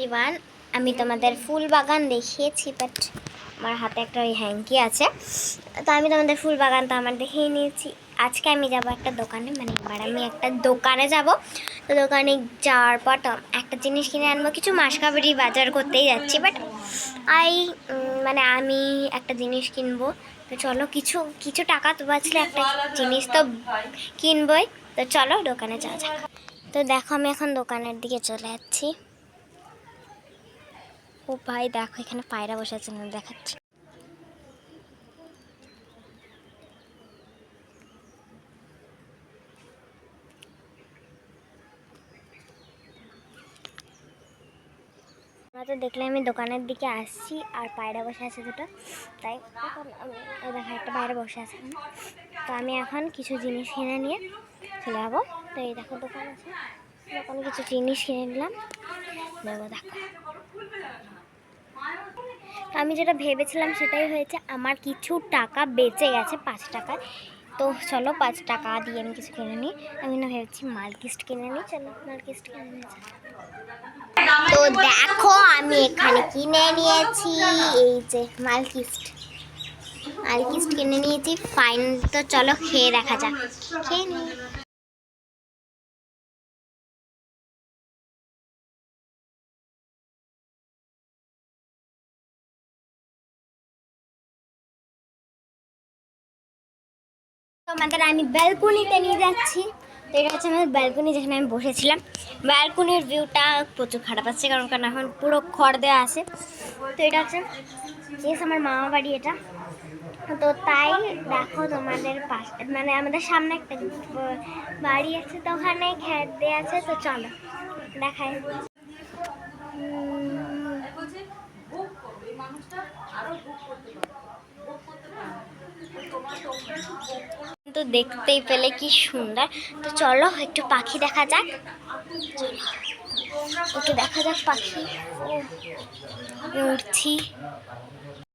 Everyone, আমি তোমাদের ফুল বাগান দেখিয়েছি, বাট আমার হাতে একটা ওই হ্যাঙ্কি আছে। তো আমি তোমাদের ফুল বাগান তো আমার দেখিয়ে নিয়েছি। আজকে আমি যাব একটা দোকানে, মানে এবার আমি একটা দোকানে যাব। তো দোকানে যাওয়ার পর একটা জিনিস কিনে আনবো, কিছু মাসকাবাড়ি বাজার করতেই যাচ্ছি, বাট আমি একটা জিনিস কিনবো। তো চলো, কিছু কিছু টাকা তো বাঁচলে একটা জিনিস তো কিনবই। তো চলো দোকানে যাওয়া যাক। তো দেখো, আমি এখন দোকানের দিকে চলে যাচ্ছি। ও ভাই দেখো, এখানে পায়রা বসে আছে, না দেখাচ্ছি। আমরা তো দেখলে আমি দোকানের দিকে আসছি আর পায়রা বসে আছে দুটো, তাই এখন আমি দেখা একটা পায়রা বসে আছে। তো আমি এখন কিছু জিনিস কিনে নিয়ে চলে যাবো। তো এই দেখো দোকান আছে, দোকানে কিছু জিনিস কিনে নিলাম, নেবো। দেখো, আমি যেটা ভেবেছিলাম সেটাই হয়েছে, আমার কিছু টাকা বেঁচে গেছে 5 টাকা। তো চলো 5 টাকা দিয়ে আমি কিছু কিনে নিই। আমি না ভেবেছি মালকিস্ট কিনে নিই, চলো মালকিস্ট কিনে নিয়েছি। তো দেখো, আমি এখানে কিনে নিয়েছি এই যে মালকিস্ট কিনে নিয়েছি। ফাইন, তো চলো খেয়ে দেখা যাক, খেয়ে নিই। তোমাদের আমি ব্যালকনিতে নিয়ে যাচ্ছি। তো এটা হচ্ছে আমাদের ব্যালকনি, যেখানে আমি বসেছিলাম। ব্যালকনির ভিউটা প্রচুর খারাপ আছে, কারণ এখন পুরো খড় দেওয়া আছে। তো এটা হচ্ছে আমার মামা বাড়ি এটা। তো তাই দেখো, তোমাদের পাশে মানে আমাদের সামনে একটা বাড়ি আছে, তো ওখানে খেত দেওয়া আছে। তো চলো দেখায়। তো দেখতেই পেলে কি সুন্দর। তো চলো একটু পাখি দেখা যাক, চলো একটু দেখা যাক পাখি। উঠছি,